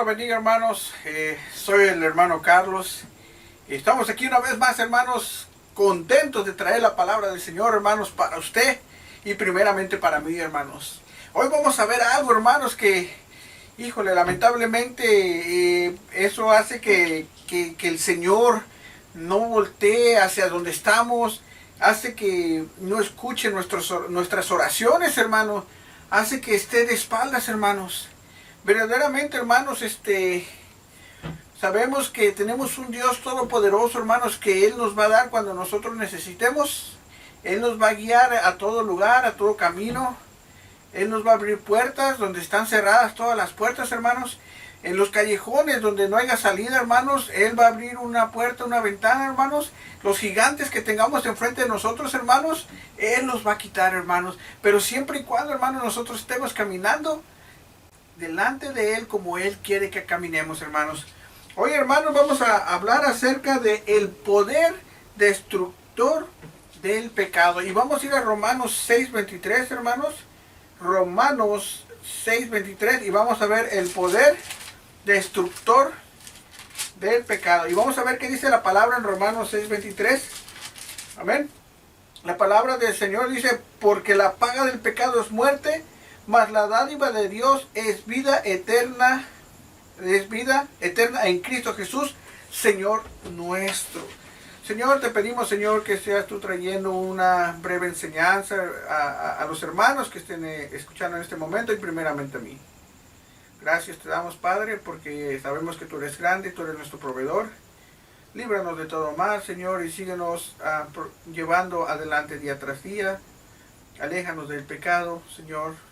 Bendiga, hermanos, soy el hermano Carlos. Estamos aquí una vez más, hermanos, contentos de traer la palabra del Señor, hermanos, para usted y primeramente para mí, hermanos. Hoy vamos a ver algo, hermanos, que, híjole, lamentablemente eso hace que el Señor no voltee hacia donde estamos, hace que no escuche nuestras oraciones, hermanos, hace que esté de espaldas, hermanos. Verdaderamente, hermanos, sabemos que tenemos un Dios todopoderoso, hermanos, que Él nos va a dar cuando nosotros necesitemos. Él nos va a guiar a todo lugar, a todo camino. Él nos va a abrir puertas donde están cerradas todas las puertas, hermanos. En los callejones donde no haya salida, hermanos, Él va a abrir una puerta, una ventana, hermanos. Los gigantes que tengamos enfrente de nosotros, hermanos, Él los va a quitar, hermanos. Pero siempre y cuando, hermanos, nosotros estemos caminando delante de Él como Él quiere que caminemos, hermanos. Hoy, hermanos, vamos a hablar acerca de el poder destructor del pecado. Y vamos a ir a Romanos 6:23, hermanos. Romanos 6:23. Y vamos a ver el poder destructor del pecado. Y vamos a ver qué dice la palabra en Romanos 6:23. Amén. La palabra del Señor dice: porque la paga del pecado es muerte, mas la dádiva de Dios es vida eterna en Cristo Jesús, Señor nuestro. Señor, te pedimos, Señor, que seas tú trayendo una breve enseñanza a los hermanos que estén escuchando en este momento y primeramente a mí. Gracias te damos, Padre, porque sabemos que tú eres grande, tú eres nuestro proveedor. Líbranos de todo mal, Señor, y síguenos llevando adelante día tras día. Aléjanos del pecado, Señor.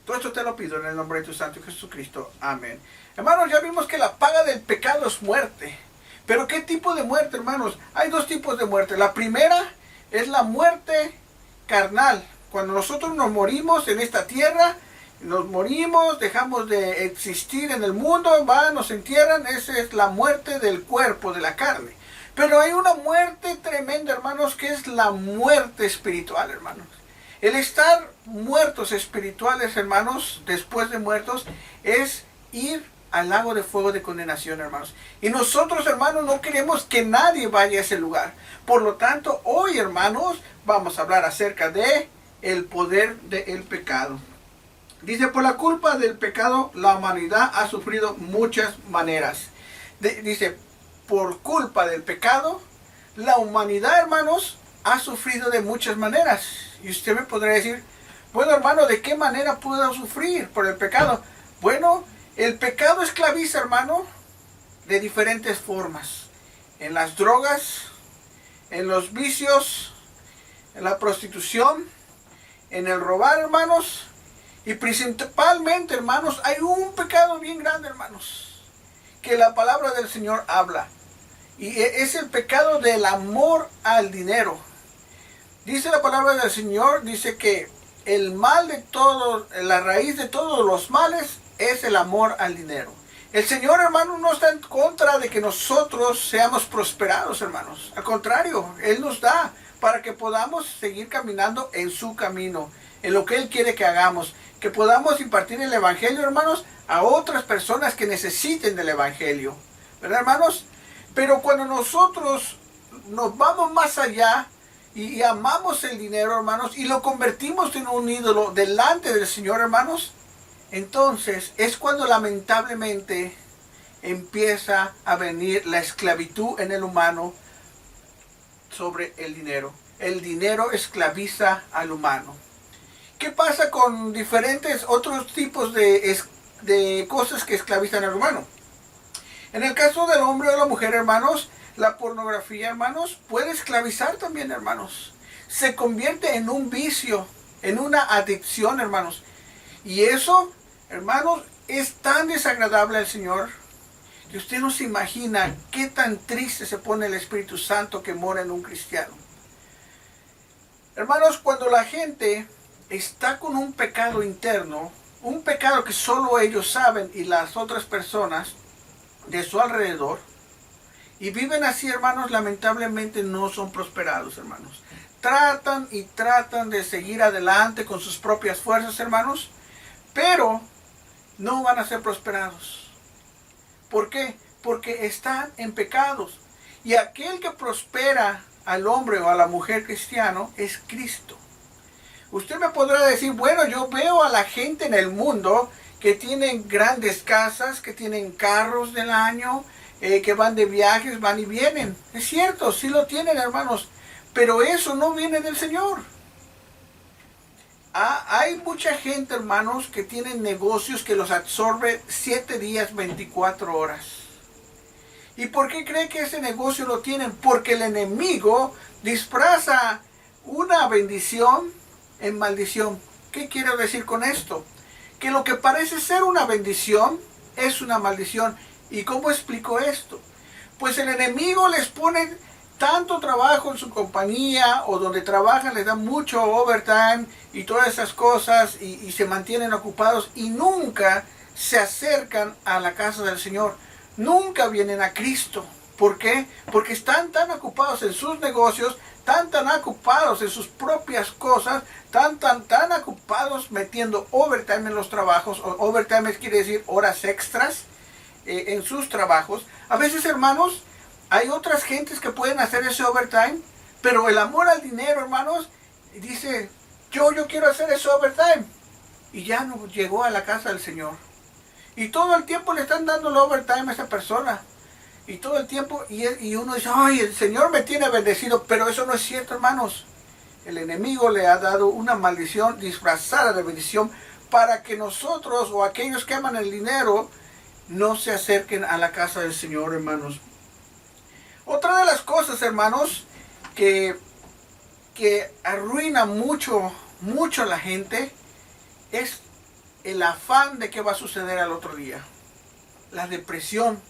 Todo esto te lo pido en el nombre de tu Santo Jesucristo. Amén. Hermanos, ya vimos que la paga del pecado es muerte. Pero ¿qué tipo de muerte, hermanos? Hay dos tipos de muerte. La primera es la muerte carnal. Cuando nosotros nos morimos en esta tierra, nos morimos, dejamos de existir en el mundo, nos entierran. Esa es la muerte del cuerpo, de la carne. Pero hay una muerte tremenda, hermanos, que es la muerte espiritual, hermanos. El estar muertos espirituales, hermanos, después de muertos, es ir al lago de fuego de condenación, hermanos. Y nosotros, hermanos, no queremos que nadie vaya a ese lugar. Por lo tanto, hoy, hermanos, vamos a hablar acerca de el poder del pecado. Dice: por la culpa del pecado, la humanidad ha sufrido muchas maneras. Dice, por culpa del pecado, la humanidad, hermanos, ha sufrido de muchas maneras. Y usted me podrá decir: bueno, hermano, ¿de qué manera puedo sufrir por el pecado? Bueno, el pecado esclaviza, hermano, de diferentes formas. En las drogas, en los vicios, en la prostitución, en el robar, hermanos. Y principalmente, hermanos, hay un pecado bien grande, hermanos, que la palabra del Señor habla. Y es el pecado del amor al dinero. Dice la palabra del Señor, dice que el mal de todo, la raíz de todos los males es el amor al dinero. El Señor, hermano, no está en contra de que nosotros seamos prosperados, hermanos. Al contrario, Él nos da para que podamos seguir caminando en su camino, en lo que Él quiere que hagamos. Que podamos impartir el Evangelio, hermanos, a otras personas que necesiten del Evangelio. ¿Verdad, hermanos? Pero cuando nosotros nos vamos más allá y amamos el dinero, hermanos, y lo convertimos en un ídolo delante del Señor, hermanos, entonces es cuando lamentablemente empieza a venir la esclavitud en el humano sobre el dinero. El dinero esclaviza al humano. ¿Qué pasa con diferentes otros tipos de cosas que esclavizan al humano? En el caso del hombre o la mujer, hermanos, la pornografía, hermanos, puede esclavizar también, hermanos. Se convierte en un vicio, en una adicción, hermanos. Y eso, hermanos, es tan desagradable al Señor que usted no se imagina qué tan triste se pone el Espíritu Santo que mora en un cristiano. Hermanos, cuando la gente está con un pecado interno, un pecado que solo ellos saben y las otras personas de su alrededor, y viven así, hermanos, lamentablemente no son prosperados, hermanos. Tratan y tratan de seguir adelante con sus propias fuerzas, hermanos, pero no van a ser prosperados. ¿Por qué? Porque están en pecados. Y aquel que prospera al hombre o a la mujer cristiano es Cristo. Usted me podrá decir, bueno, yo veo a la gente en el mundo que tienen grandes casas, que tienen carros del año, que van de viajes, van y vienen. Es cierto, sí lo tienen, hermanos, pero eso no viene del Señor. Hay mucha gente, hermanos, que tienen negocios que los absorbe 7 días, 24 horas. ¿Y por qué cree que ese negocio lo tienen? Porque el enemigo disfraza una bendición en maldición. ¿Qué quiero decir con esto? Que lo que parece ser una bendición es una maldición. ¿Y cómo explico esto? Pues el enemigo les pone tanto trabajo en su compañía o donde trabajan, les da mucho overtime y todas esas cosas y se mantienen ocupados y nunca se acercan a la casa del Señor. Nunca vienen a Cristo. ¿Por qué? Porque están tan ocupados en sus negocios, tan ocupados en sus propias cosas, tan ocupados metiendo overtime en los trabajos. Overtime quiere decir horas extras en sus trabajos. A veces, hermanos, hay otras gentes que pueden hacer ese overtime, pero el amor al dinero, hermanos, dice, yo quiero hacer ese overtime. Y ya no llegó a la casa del Señor. Y todo el tiempo le están dando el overtime a esa persona. Y todo el tiempo, y uno dice, ay, el Señor me tiene bendecido, pero eso no es cierto, hermanos. El enemigo le ha dado una maldición disfrazada de bendición para que nosotros o aquellos que aman el dinero no se acerquen a la casa del Señor, hermanos. Otra de las cosas, hermanos, que arruina mucho a la gente es el afán de qué va a suceder al otro día. La depresión.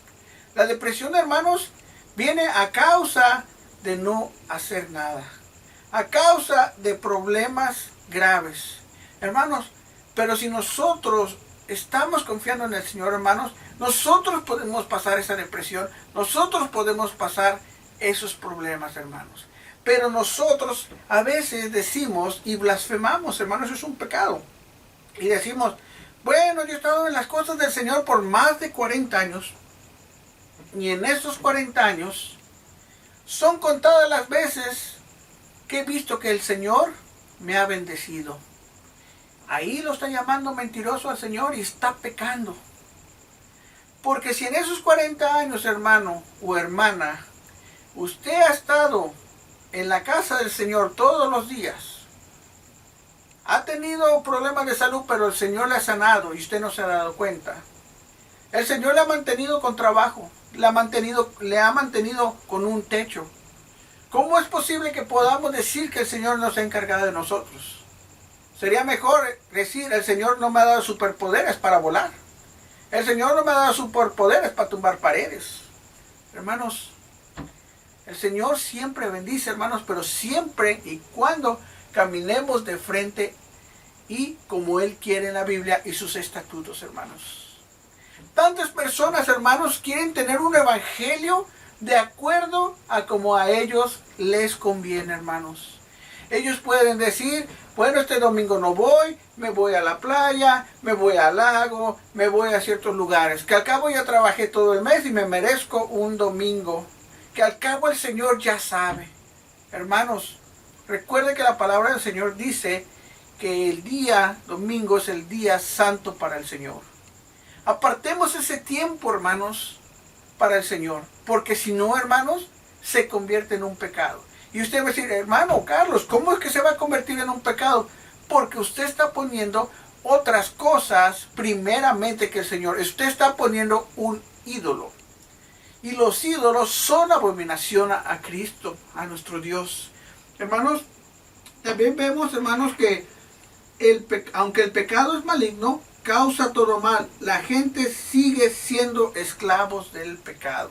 La depresión, hermanos, viene a causa de no hacer nada. A causa de problemas graves. Hermanos, pero si nosotros estamos confiando en el Señor, hermanos, nosotros podemos pasar esa depresión. Nosotros podemos pasar esos problemas, hermanos. Pero nosotros a veces decimos y blasfemamos, hermanos, eso es un pecado. Y decimos, bueno, yo he estado en las cosas del Señor por más de 40 años. Y en esos 40 años son contadas las veces que he visto que el Señor me ha bendecido. Ahí lo está llamando mentiroso al Señor y está pecando. Porque si en esos 40 años, hermano o hermana, usted ha estado en la casa del Señor todos los días, ha tenido problemas de salud, pero el Señor le ha sanado y usted no se ha dado cuenta. El Señor le ha mantenido con trabajo, le ha mantenido con un techo. ¿Cómo es posible que podamos decir que el Señor no se ha encargado de nosotros? Sería mejor decir, el Señor no me ha dado superpoderes para volar. El Señor no me ha dado superpoderes para tumbar paredes. Hermanos, el Señor siempre bendice, hermanos, pero siempre y cuando caminemos de frente y como Él quiere en la Biblia y sus estatutos, hermanos. Tantas personas, hermanos, quieren tener un evangelio de acuerdo a como a ellos les conviene, hermanos. Ellos pueden decir, bueno, este domingo no voy, me voy a la playa, me voy al lago, me voy a ciertos lugares. Que al cabo ya trabajé todo el mes y me merezco un domingo. Que al cabo el Señor ya sabe. Hermanos, recuerden que la palabra del Señor dice que el día domingo es el día santo para el Señor. Apartemos ese tiempo, hermanos, para el Señor. Porque si no, hermanos, se convierte en un pecado. Y usted va a decir, hermano Carlos, ¿cómo es que se va a convertir en un pecado? Porque usted está poniendo otras cosas primeramente que el Señor. Usted está poniendo un ídolo. Y los ídolos son abominación a Cristo, a nuestro Dios. Hermanos, también vemos, hermanos, que aunque el pecado es maligno, causa todo mal. La gente sigue siendo esclavos del pecado.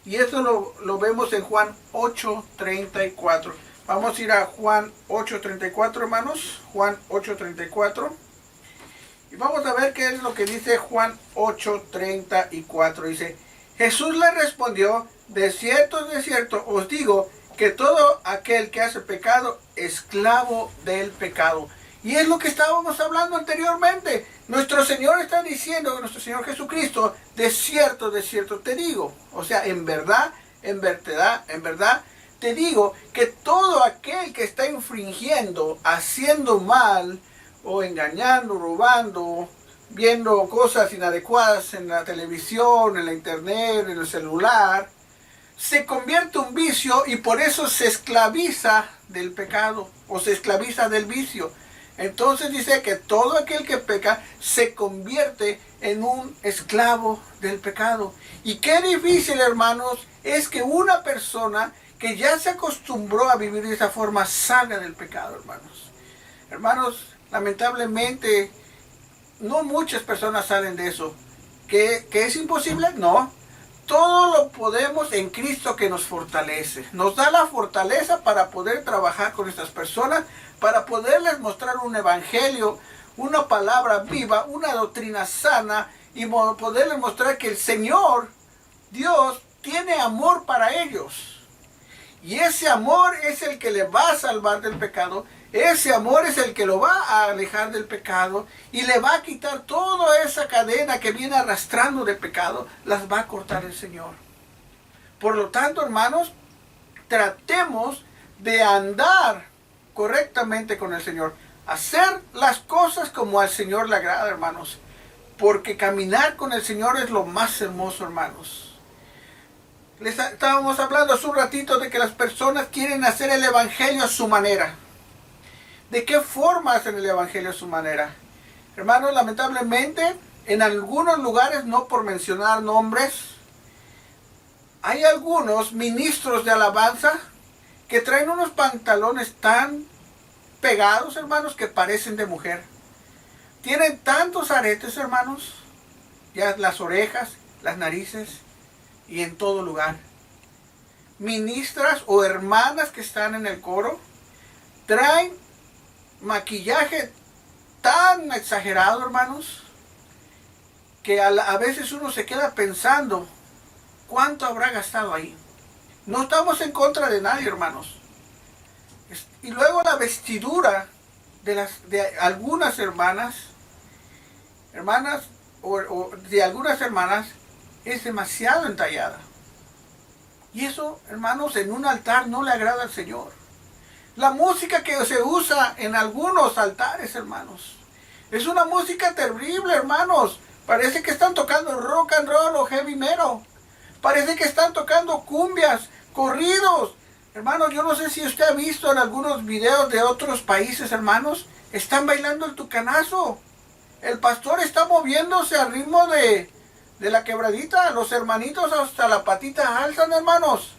Y eso lo vemos en Juan 8:34. Vamos a ir a Juan 8:34, hermanos. Juan 8:34. Y vamos a ver qué es lo que dice Juan 8:34. Dice, Jesús le respondió, de cierto os digo, que todo aquel que hace pecado, esclavo del pecado. Y es lo que estábamos hablando anteriormente. Nuestro Señor está diciendo, nuestro Señor Jesucristo, de cierto te digo. O sea, en verdad, te digo que todo aquel que está infringiendo, haciendo mal, o engañando, robando, viendo cosas inadecuadas en la televisión, en la internet, en el celular, se convierte en un vicio y por eso se esclaviza del pecado o se esclaviza del vicio. Entonces dice que todo aquel que peca se convierte en un esclavo del pecado. Y qué difícil, hermanos, es que una persona que ya se acostumbró a vivir de esa forma salga del pecado, hermanos. Hermanos, lamentablemente, no muchas personas salen de eso. ¿Que es imposible? No. Todo lo podemos en Cristo que nos fortalece. Nos da la fortaleza para poder trabajar con estas personas, para poderles mostrar un evangelio, una palabra viva, una doctrina sana y poderles mostrar que el Señor, Dios, tiene amor para ellos. Y ese amor es el que le va a salvar del pecado. Ese amor es el que lo va a alejar del pecado y le va a quitar toda esa cadena que viene arrastrando de pecado, las va a cortar el Señor. Por lo tanto, hermanos, tratemos de andar correctamente con el Señor. Hacer las cosas como al Señor le agrada, hermanos. Porque caminar con el Señor es lo más hermoso, hermanos. Les estábamos hablando hace un ratito de que las personas quieren hacer el evangelio a su manera. ¿De qué forma hacen el evangelio a su manera? Hermanos, lamentablemente, en algunos lugares, no por mencionar nombres, hay algunos ministros de alabanza que traen unos pantalones tan pegados, hermanos, que parecen de mujer. Tienen tantos aretes, hermanos, ya las orejas, las narices y en todo lugar. Ministras o hermanas que están en el coro traen maquillaje tan exagerado, hermanos, que a veces uno se queda pensando cuánto habrá gastado ahí. No estamos en contra de nadie, hermanos. Y luego la vestidura de algunas hermanas o de algunas hermanas es demasiado entallada. Y eso, hermanos, en un altar no le agrada al Señor. La música que se usa en algunos altares, hermanos, es una música terrible, hermanos. Parece que están tocando rock and roll o heavy metal. Parece que están tocando cumbias, corridos. Hermanos, yo no sé si usted ha visto en algunos videos de otros países, hermanos, están bailando el tucanazo. El pastor está moviéndose al ritmo de la quebradita. Los hermanitos hasta la patita alzan, hermanos.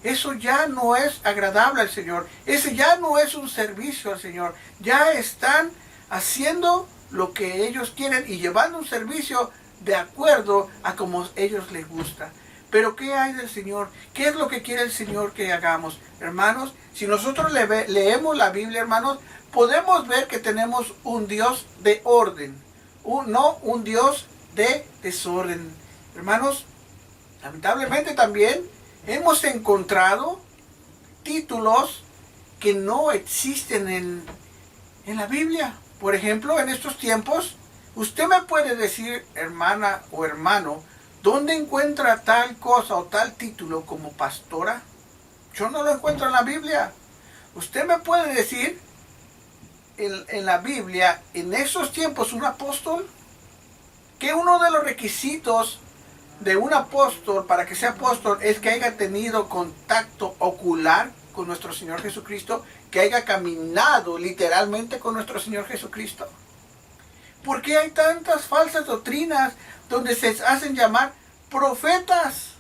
Eso ya no es agradable al Señor. Ese ya no es un servicio al Señor. Ya están haciendo lo que ellos quieren y llevando un servicio de acuerdo a como ellos les gusta. Pero ¿qué hay del Señor? ¿Qué es lo que quiere el Señor que hagamos? Hermanos, si nosotros leemos la Biblia, hermanos, podemos ver que tenemos un Dios de orden, no un Dios de desorden. Hermanos, lamentablemente también hemos encontrado títulos que no existen en la Biblia. Por ejemplo, en estos tiempos, usted me puede decir, hermana o hermano, ¿dónde encuentra tal cosa o tal título como pastora? Yo no lo encuentro en la Biblia. Usted me puede decir en la Biblia, en esos tiempos, un apóstol, que uno de los requisitos de un apóstol para que sea apóstol es que haya tenido contacto ocular con nuestro Señor Jesucristo, que haya caminado literalmente con nuestro Señor Jesucristo. ¿Por qué hay tantas falsas doctrinas donde se hacen llamar profetas?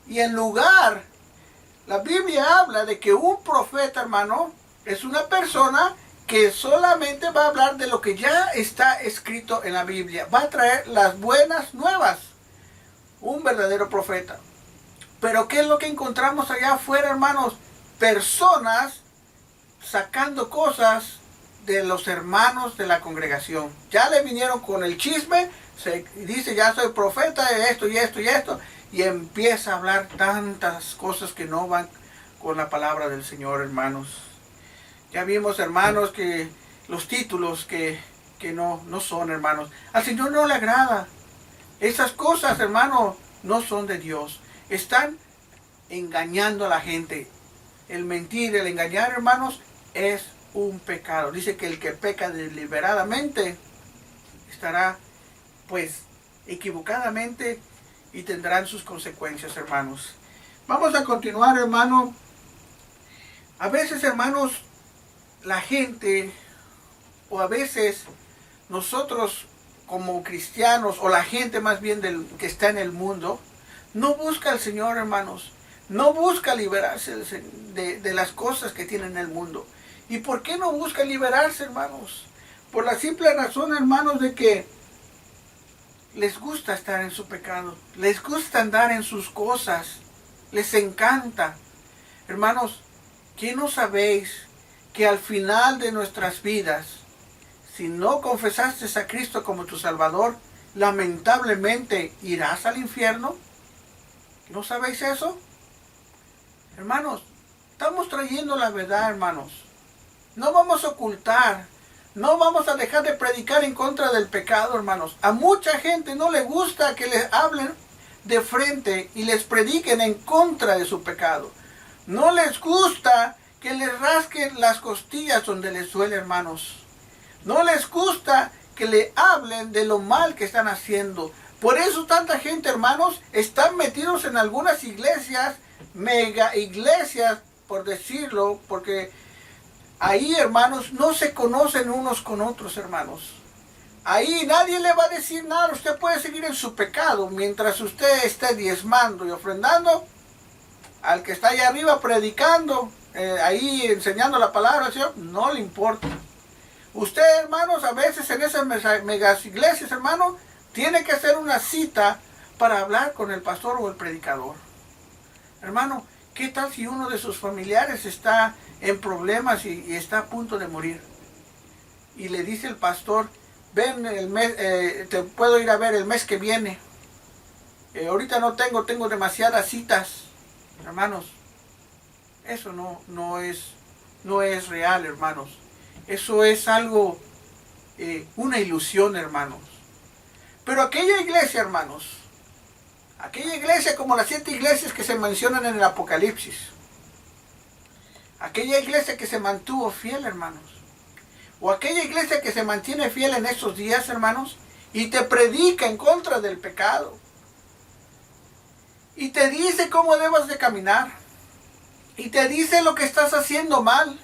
Y en lugar, la Biblia habla de que un profeta, hermano, es una persona que solamente va a hablar de lo que ya está escrito en la Biblia. Va a traer las buenas nuevas. Un verdadero profeta. Pero ¿qué es lo que encontramos allá afuera, hermanos? Personas sacando cosas de los hermanos de la congregación. Ya le vinieron con el chisme, se dice ya soy profeta de esto y esto y esto, y empieza a hablar tantas cosas que no van con la palabra del Señor, hermanos. Ya vimos, hermanos, que los títulos que no son, hermanos. Al Señor no le agrada. Esas cosas, hermanos, no son de Dios. Están engañando a la gente. El mentir, el engañar, hermanos, es un pecado. Dice que el que peca deliberadamente estará, pues, equivocadamente y tendrán sus consecuencias, hermanos. Vamos a continuar, hermano. A veces, hermanos, la gente, o a veces nosotros como cristianos, o la gente más bien que está en el mundo, no busca al Señor, hermanos. No busca liberarse de las cosas que tiene en el mundo. ¿Y por qué no busca liberarse, hermanos? Por la simple razón, hermanos, de que les gusta estar en su pecado. Les gusta andar en sus cosas. Les encanta. Hermanos, ¿qué no sabéis que al final de nuestras vidas, si no confesaste a Cristo como tu Salvador, lamentablemente irás al infierno? ¿No sabéis eso? Hermanos, estamos trayendo la verdad, hermanos. No vamos a ocultar. No vamos a dejar de predicar en contra del pecado, hermanos. A mucha gente no le gusta que les hablen de frente y les prediquen en contra de su pecado. No les gusta que les rasquen las costillas donde les duele, hermanos. No les gusta que le hablen de lo mal que están haciendo. Por eso tanta gente, hermanos, están metidos en algunas iglesias, mega iglesias, por decirlo, porque ahí, hermanos, no se conocen unos con otros, hermanos. Ahí nadie le va a decir nada. Usted puede seguir en su pecado mientras usted esté diezmando y ofrendando al que está allá arriba predicando, ahí enseñando la palabra del Señor, no le importa. Usted, hermanos, a veces en esas megas iglesias, hermanos, tiene que hacer una cita para hablar con el pastor o el predicador. Hermano, ¿qué tal si uno de sus familiares está en problemas y está a punto de morir? Y le dice el pastor, ven, te puedo ir a ver el mes que viene. Ahorita no tengo demasiadas citas. Hermanos, eso no es real, hermanos. Eso es algo, una ilusión, hermanos. Pero aquella iglesia, hermanos, aquella iglesia como las 7 iglesias que se mencionan en el Apocalipsis, aquella iglesia que se mantuvo fiel, hermanos, o aquella iglesia que se mantiene fiel en estos días, hermanos, y te predica en contra del pecado, y te dice cómo debes de caminar, y te dice lo que estás haciendo mal,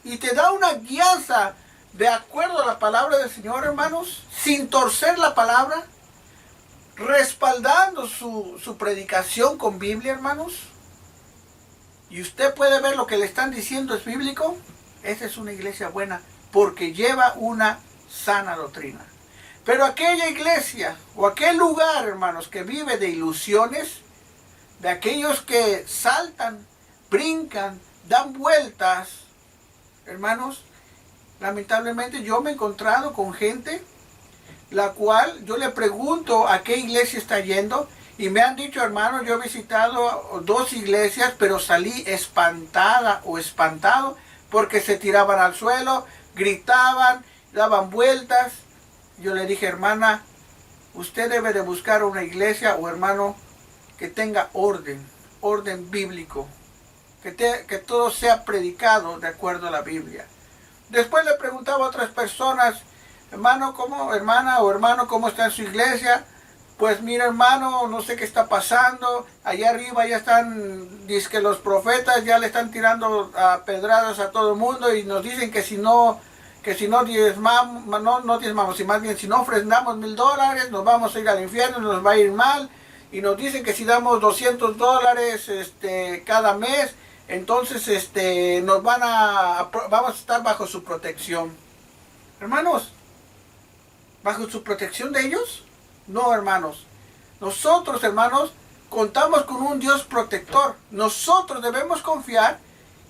y te da una guianza de acuerdo a la palabra del Señor, hermanos, sin torcer la palabra, respaldando su predicación con Biblia, hermanos. Y usted puede ver lo que le están diciendo es bíblico. Esa es una iglesia buena porque lleva una sana doctrina. Pero aquella iglesia o aquel lugar, hermanos, que vive de ilusiones, de aquellos que saltan, brincan, dan vueltas, hermanos, lamentablemente yo me he encontrado con gente la cual yo le pregunto a qué iglesia está yendo y me han dicho, hermanos, yo he visitado 2 iglesias, pero salí espantada o espantado porque se tiraban al suelo, gritaban, daban vueltas. Yo le dije, hermana, usted debe de buscar una iglesia o hermano que tenga orden bíblico, que todo sea predicado de acuerdo a la Biblia. Después le preguntaba a otras personas, hermano, hermana o hermano, ¿cómo está en su iglesia? pues mira hermano, no sé qué está pasando, allá arriba ya están, dice que los profetas ya le están tirando a pedradas a todo el mundo y nos dicen que si no diezmamos, no diezmamos, y más bien si no ofrendamos $1000, nos vamos a ir al infierno, nos va a ir mal, y nos dicen que si damos $200 cada mes, entonces vamos a estar bajo su protección. Hermanos, ¿bajo su protección de ellos? No, hermanos. Nosotros, hermanos, contamos con un Dios protector. Nosotros debemos confiar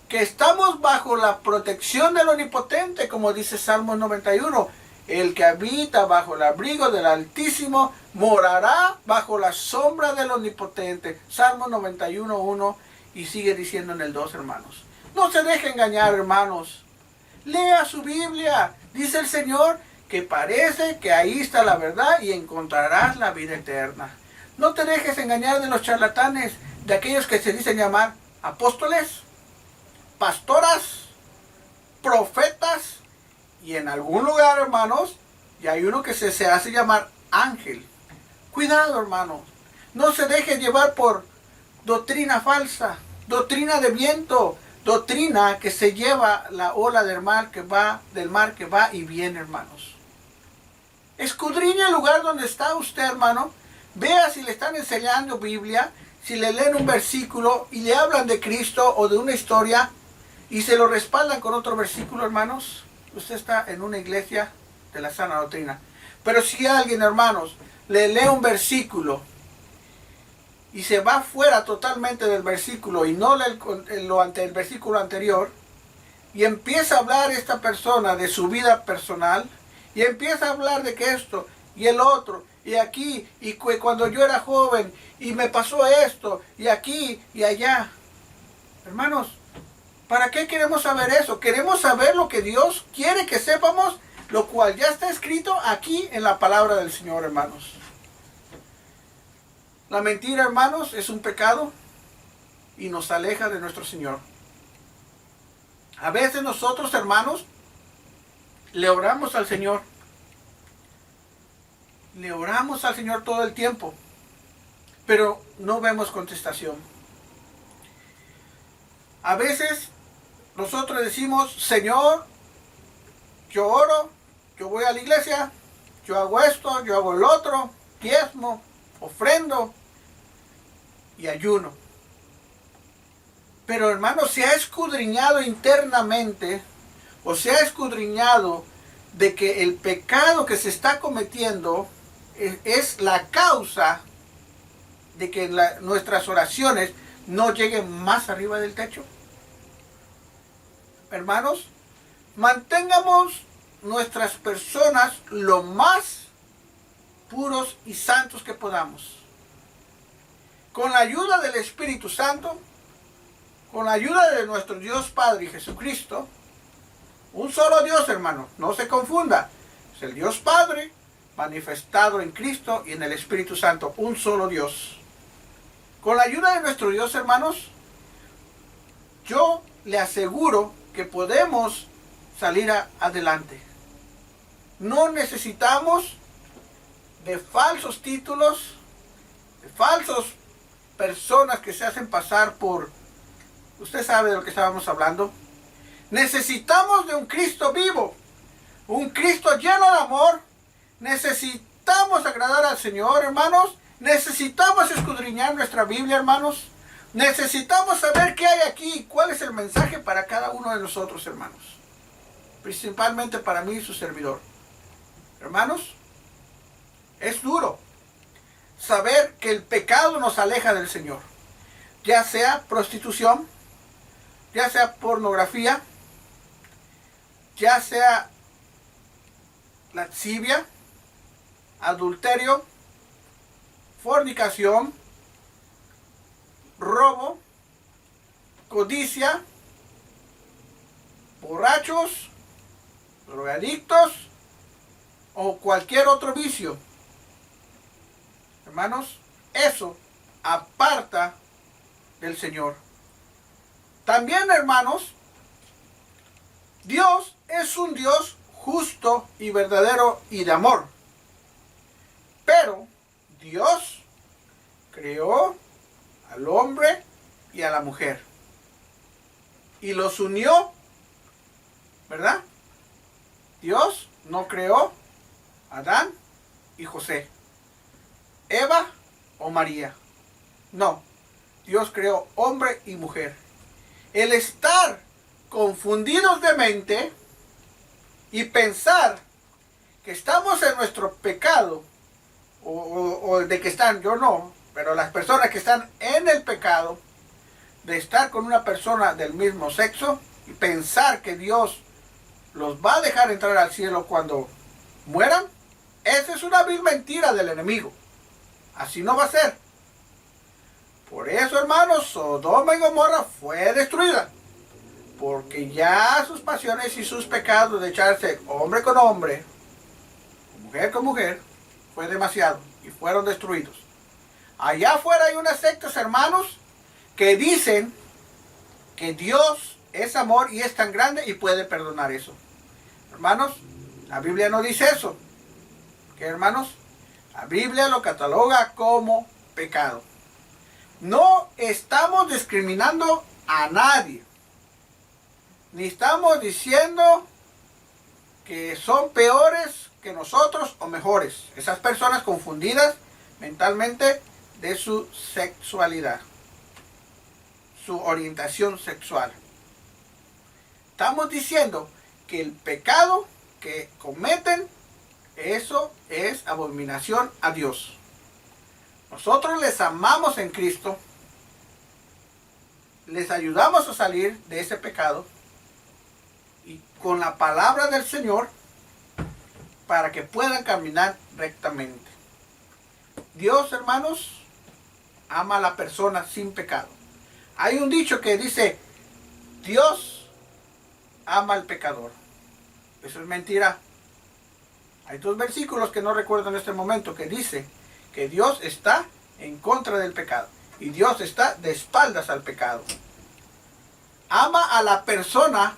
que estamos bajo la protección del Omnipotente, como dice Salmo 91. El que habita bajo el abrigo del Altísimo morará bajo la sombra del Omnipotente. Salmo 91:1, y sigue diciendo en el 2, hermanos. No se deje engañar, hermanos. Lea su Biblia. Dice el Señor que parece que ahí está la verdad y encontrarás la vida eterna. No te dejes engañar de los charlatanes, de aquellos que se dicen llamar apóstoles, pastoras, profetas, y en algún lugar, hermanos, y hay uno que se hace llamar ángel. Cuidado, hermanos. No se deje llevar por doctrina falsa, doctrina de viento, doctrina que se lleva la ola del mar que va y viene, hermanos. Escudriña el lugar donde está usted, hermano. Vea si le están enseñando Biblia, si le leen un versículo y le hablan de Cristo o de una historia y se lo respaldan con otro versículo, hermanos. Usted está en una iglesia de la sana doctrina. Pero si alguien, hermanos, le lee un versículo y se va fuera totalmente del versículo y no lee el versículo anterior, y empieza a hablar esta persona de su vida personal, y empieza a hablar de que esto y el otro, y aquí, y cuando yo era joven, y me pasó esto, y aquí, y allá. Hermanos, ¿para qué queremos saber eso? Queremos saber lo que Dios quiere que sepamos, lo cual ya está escrito aquí en la palabra del Señor, hermanos. La mentira, hermanos, es un pecado y nos aleja de nuestro Señor. A veces nosotros, hermanos, le oramos al Señor. Le oramos al Señor todo el tiempo, pero no vemos contestación. A veces nosotros decimos, Señor, yo oro, yo voy a la iglesia, yo hago esto, yo hago el otro, diezmo, ofrendo y ayuno. Pero hermano, se ha escudriñado internamente, o se ha escudriñado de que el pecado que se está cometiendo es la causa de que nuestras oraciones no lleguen más arriba del techo. Hermanos, mantengamos nuestras personas lo más puros y santos que podamos. Con la ayuda del Espíritu Santo, con la ayuda de nuestro Dios Padre y Jesucristo, un solo Dios, hermano, no se confunda. Es el Dios Padre manifestado en Cristo y en el Espíritu Santo, un solo Dios. Con la ayuda de nuestro Dios, hermanos, yo le aseguro que podemos salir adelante. No necesitamos de falsos títulos, de falsas personas que se hacen pasar por... Usted sabe de lo que estábamos hablando. Necesitamos de un Cristo vivo, un Cristo lleno de amor. Necesitamos agradar al Señor, hermanos. Necesitamos escudriñar nuestra Biblia, hermanos. Necesitamos saber qué hay aquí, cuál es el mensaje para cada uno de nosotros, hermanos. Principalmente para mí, su servidor. Hermanos, es duro saber que el pecado nos aleja del Señor. Ya sea prostitución, ya sea pornografía, ya sea lascivia, adulterio, fornicación, robo, codicia, borrachos, drogadictos o cualquier otro vicio. Hermanos, eso aparta del Señor. También, hermanos, Dios es un Dios justo y verdadero y de amor. Pero Dios creó al hombre y a la mujer y los unió, ¿verdad? Dios no creó a Adán y José, Eva o María. No, Dios creó hombre y mujer. El estar confundidos de mente y pensar que estamos en nuestro pecado, o de que están, yo no, pero las personas que están en el pecado, de estar con una persona del mismo sexo y pensar que Dios los va a dejar entrar al cielo cuando mueran, esa es una vil mentira del enemigo. Así no va a ser. Por eso, hermanos, Sodoma y Gomorra fue destruida, porque ya sus pasiones y sus pecados de echarse hombre con hombre, mujer con mujer, fue demasiado y fueron destruidos. Allá afuera hay unas sectas, hermanos, que dicen que Dios es amor y es tan grande y puede perdonar eso. Hermanos, la Biblia no dice eso. ¿Qué, hermanos? La Biblia lo cataloga como pecado. No estamos discriminando a nadie, ni estamos diciendo que son peores que nosotros o mejores. Esas personas confundidas mentalmente de su sexualidad, su orientación sexual. Estamos diciendo que el pecado que cometen, eso es abominación a Dios. Nosotros les amamos en Cristo, les ayudamos a salir de ese pecado y con la palabra del Señor para que puedan caminar rectamente. Dios, hermanos, ama a la persona sin pecado. Hay un dicho que dice, Dios ama al pecador. Eso es mentira. Hay dos versículos que no recuerdo en este momento que dice que Dios está en contra del pecado y Dios está de espaldas al pecado. Ama a la persona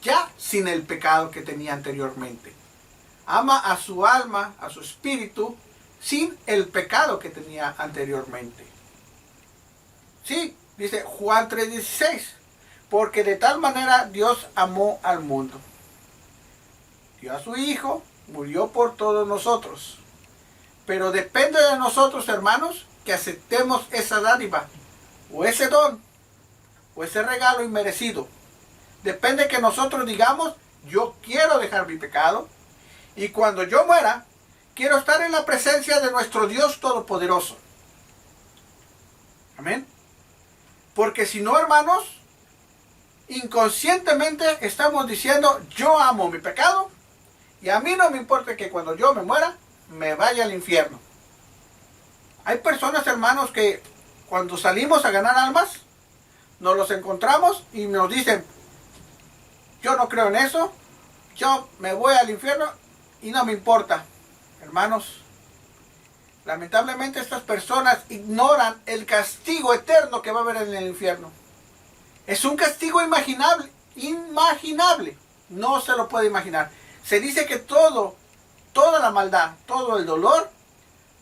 ya sin el pecado que tenía anteriormente. Ama a su alma, a su espíritu, sin el pecado que tenía anteriormente. Sí, dice Juan 3:16, porque de tal manera Dios amó al mundo. Dio a su Hijo, murió por todos nosotros. Pero depende de nosotros, hermanos, que aceptemos esa dádiva, o ese don, o ese regalo inmerecido. Depende que nosotros digamos, yo quiero dejar mi pecado, y cuando yo muera, quiero estar en la presencia de nuestro Dios Todopoderoso. Amén. Porque si no, hermanos, inconscientemente estamos diciendo, yo amo mi pecado, y a mí no me importa que cuando yo me muera, me vaya al infierno. Hay personas, hermanos, que cuando salimos a ganar almas, nos los encontramos y nos dicen, yo no creo en eso, yo me voy al infierno y no me importa. Hermanos, lamentablemente estas personas ignoran el castigo eterno que va a haber en el infierno. Es un castigo imaginable, no se lo puede imaginar. Se dice que toda la maldad, todo el dolor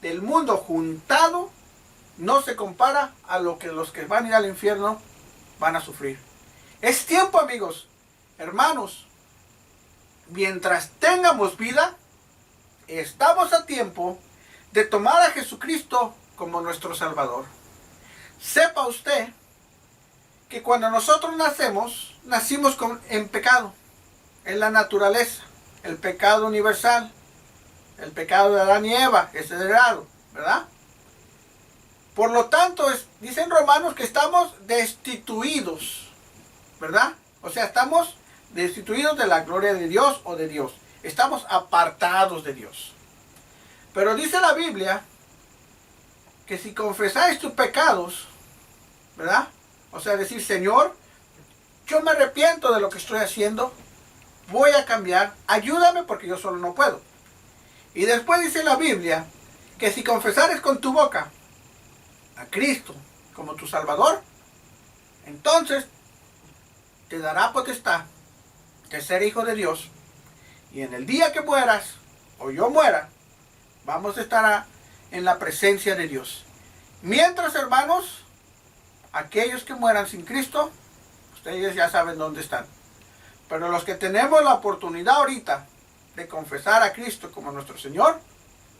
del mundo juntado no se compara a lo que los que van a ir al infierno van a sufrir. Es tiempo, amigos, hermanos, mientras tengamos vida, estamos a tiempo de tomar a Jesucristo como nuestro Salvador. Sepa usted que cuando nosotros nacemos, nacimos en pecado, en la naturaleza, el pecado universal, el pecado de Adán y Eva, es heredado, ¿verdad? Por lo tanto, dicen Romanos que estamos destituidos, ¿verdad? O sea, estamos destituidos de la gloria de Dios o de Dios. Estamos apartados de Dios. Pero dice la Biblia que si confesáis tus pecados, ¿verdad? O sea, decir, Señor, yo me arrepiento de lo que estoy haciendo, voy a cambiar, ayúdame porque yo solo no puedo. Y después dice la Biblia que si confesares con tu boca a Cristo como tu Salvador, entonces te dará potestad de ser hijo de Dios. Y en el día que mueras, o yo muera, vamos a estar en la presencia de Dios. Mientras, hermanos, aquellos que mueran sin Cristo, ustedes ya saben dónde están. Pero los que tenemos la oportunidad ahorita de confesar a Cristo como nuestro Señor,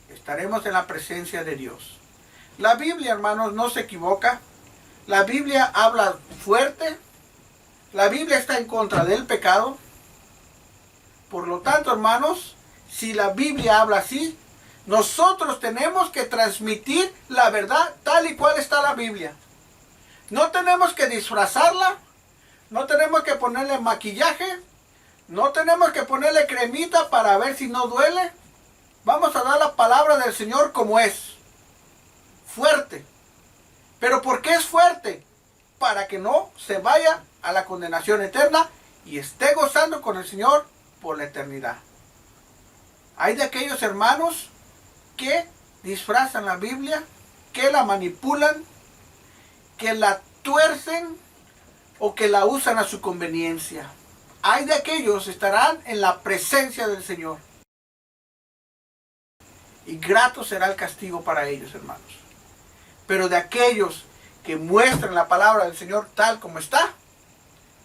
estaremos en la presencia de Dios. La Biblia, hermanos, no se equivoca. La Biblia habla fuerte. La Biblia está en contra del pecado. Por lo tanto, hermanos, si la Biblia habla así, nosotros tenemos que transmitir la verdad tal y cual está la Biblia. No tenemos que disfrazarla, no tenemos que ponerle maquillaje, no tenemos que ponerle cremita para ver si no duele. Vamos a dar la palabra del Señor como es. Fuerte. ¿Pero por qué es fuerte? Para que no se vaya a la condenación eterna y esté gozando con el Señor por la eternidad. Hay de aquellos hermanos que disfrazan la Biblia, que la manipulan, que la tuercen o que la usan a su conveniencia. Hay de aquellos que estarán en la presencia del Señor. Y grato será el castigo para ellos, hermanos. Pero de aquellos que muestran la palabra del Señor tal como está,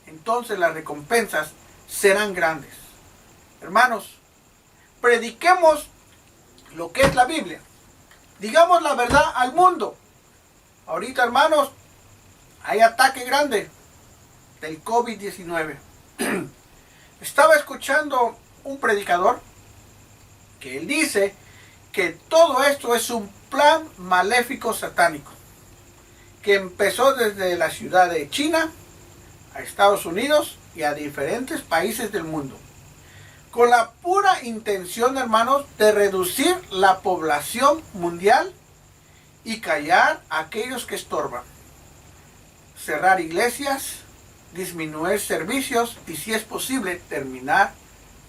entonces las recompensas serán grandes. Hermanos, prediquemos lo que es la Biblia. Digamos la verdad al mundo. Ahorita, hermanos, hay ataque grande del COVID-19. Estaba escuchando un predicador que él dice que todo esto es un plan maléfico satánico que empezó desde la ciudad de China a Estados Unidos y a diferentes países del mundo, con la pura intención, hermanos, de reducir la población mundial y callar a aquellos que estorban, cerrar iglesias, disminuir servicios y, si es posible, terminar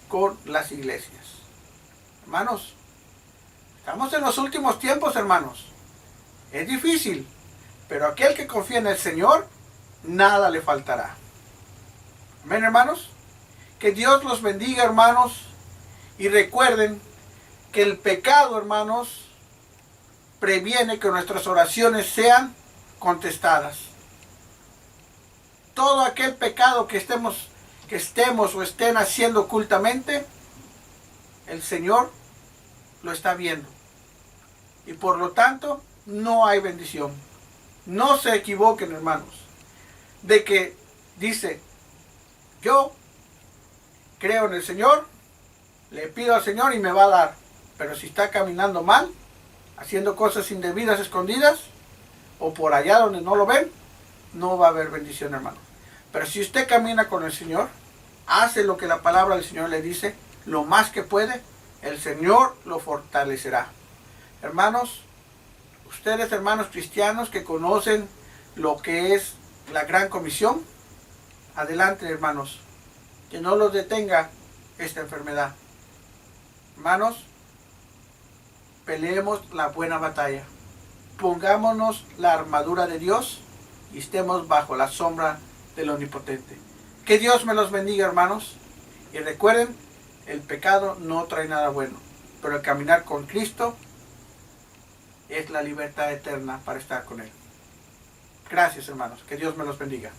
con las iglesias. Hermanos, estamos en los últimos tiempos, hermanos. Es difícil, pero aquel que confía en el Señor, nada le faltará. Amén, hermanos. Que Dios los bendiga, hermanos. Y recuerden que el pecado, hermanos, previene que nuestras oraciones sean contestadas. Todo aquel pecado que estemos o estén haciendo ocultamente, el Señor lo está viendo. Y por lo tanto, no hay bendición. No se equivoquen, hermanos, de que dice, yo creo en el Señor, le pido al Señor y me va a dar. Pero si está caminando mal, haciendo cosas indebidas, escondidas, o por allá donde no lo ven, no va a haber bendición, hermano. Pero si usted camina con el Señor, hace lo que la palabra del Señor le dice, lo más que puede, el Señor lo fortalecerá. Hermanos, ustedes, hermanos cristianos que conocen lo que es la gran comisión, adelante, hermanos, que no los detenga esta enfermedad. Hermanos, peleemos la buena batalla. Pongámonos la armadura de Dios y estemos bajo la sombra del Omnipotente. Que Dios me los bendiga, hermanos. Y recuerden, el pecado no trae nada bueno, pero el caminar con Cristo es la libertad eterna para estar con Él. Gracias, hermanos. Que Dios me los bendiga.